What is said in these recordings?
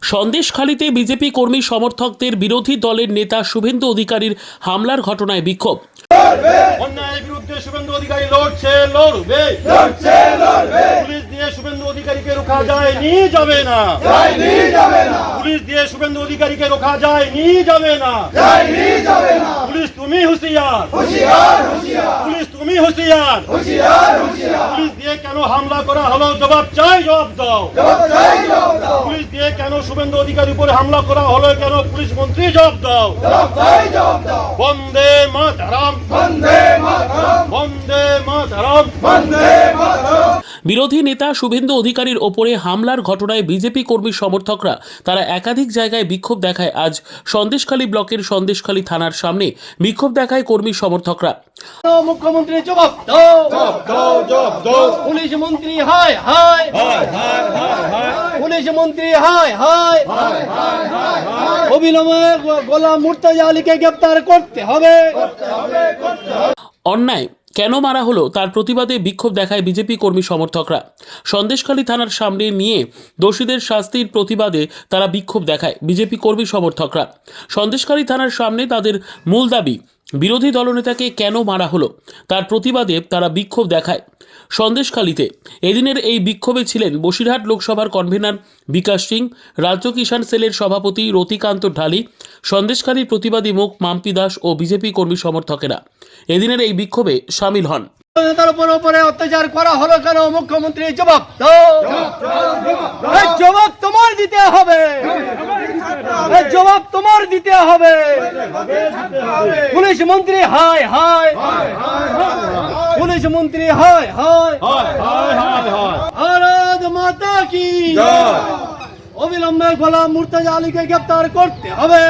সন্দেশখালীতে BJP কর্মী সমর্থকদের বিরোধী দলের নেতা শুভেন্দু অধিকারীর হামলার ঘটনায় বিক্ষোভ। অন্যায়ের বিরুদ্ধে শুভেন্দু অধিকারী লড়বে। পুলিশ দিয়ে শুভেন্দু অধিকারীকে রোখা যায়নি, যাবে না। পুলিশ দিয়ে শুভেন্দু অধিকারীকে রোখা যায়নি, যাবে না। পুলিশ তুমি হুঁশিয়ার, পুলিশ তুমি হুঁশিয়ার। পুলিশ দিয়ে কেন হামলা করা হলো, জবাব চাই, জবাব দাও। পুলিশ দিয়ে কেন শুভেন্দু অধিকারীর উপরে হামলা করা হলো, কেন পুলিশ মন্ত্রী জবাব দাও। বন্দে মাতরম, বন্দে মাতরম। বিরোধী নেতা শুভেন্দু অধিকারীর ওপরে হামলার ঘটনায় বিজেপি কর্মী সমর্থকরা তারা একাধিক জায়গায় বিক্ষোভ দেখায়। আজ সন্দেশখালী ব্লকের সন্দেশখালী থানার সামনে বিক্ষোভ দেখায় কর্মী সমর্থকরা। মুখ্যমন্ত্রী জবাব দাও। পুলিশ মন্ত্রী হায় হায়, পুলিশ মন্ত্রী হায় হায়। অবিলম্বে গোলাম মুর্তজা আলীকে গ্রেফতার করতে হবে। অন্যায় কেন মারা হলো তার প্রতিবাদে বিক্ষোভ দেখায় বিজেপি কর্মী সমর্থকরা। সন্দেশখালী থানার সামনে নিয়ে দোষীদের শাস্তির প্রতিবাদে তারা বিক্ষোভ দেখায় বিজেপি কর্মী সমর্থকরা। সন্দেশখালী থানার সামনে তাদের মূল দাবি, বিরোধী দলনেতাকে কেন মারা হলো তার প্রতিবাদে তারা বিক্ষোভ দেখায় সন্দেশখালীতে। এদিনের এই বিক্ষোভে ছিলেন বসিরহাট লোকসভার কনভেনর বিকাশ সিং, রাজ্য কিষাণ সেলের সভাপতি রতিকান্ত ঢালি, সন্দেশখালীর প্রতিবাদী মুখ মাম্পি দাস ও বিজেপি কর্মী সমর্থকেরা এদিনের এই বিক্ষোভে সামিল হন। তার উপরে অত্যাচার করা হলো কেন, মুখ্যমন্ত্রী জবাব দাও। জবাব তোমার দিতে হবে, জবাব তোমার দিতে হবে। পুলিশ মন্ত্রী হায় হায়, পুলিশ মন্ত্রী হায় হায়। ভারত মাতা কি অবিলম্বে গোলাম মুর্তজা আলীকে গ্রেফতার করতে হবে।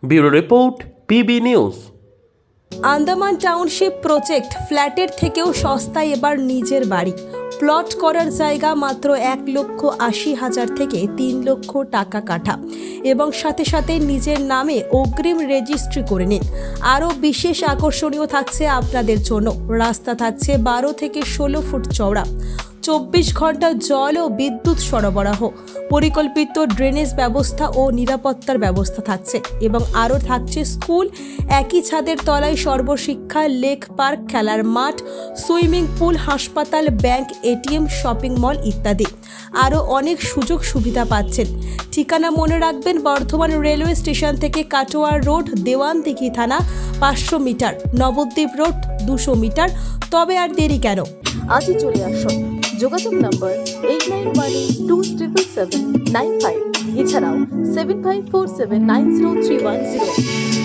Bureau report, PB news. Andaman township project, ফ্ল্যাটের থেকেও সস্তায় এবার নিজের বাড়ি। প্লট করার জায়গা মাত্র 1,80,000 থেকে 3 লক্ষ টাকা কাঠা এবং সাথে সাথে নিজের নামে অগ্রিম রেজিস্ট্রি করে নিন। আরও বিশেষ আকর্ষণীয় থাকছে আপনাদের জন্য, রাস্তা থাকছে 12 থেকে 16 ফুট চওড়া, 24 ঘন্টা জল ও বিদ্যুৎ সরবরাহ, পরিকল্পিত ড্রেনেজ ব্যবস্থা ও নিরাপত্তার ব্যবস্থা থাকছে এবং আরও থাকছে স্কুল, একই ছাদের তলায় সর্বশিক্ষা, লেক পার্ক, খেলার মাঠ, সুইমিং পুল, হাসপাতাল, ব্যাংক, এটিএম, শপিং মল ইত্যাদি। আরও অনেক সুযোগ সুবিধা পাচ্ছেন। ঠিকানা মনে রাখবেন, বর্ধমান রেলওয়ে স্টেশন থেকে কাটোয়ার রোড, দেওয়ানদিঘি থানা 500 মিটার, নবদ্বীপ রোড 200 মিটার। তবে আর দেরি কেন, আজই চলে আসুন। যোগাযোগ নম্বর 8918277795, এছাড়াও 7547903108।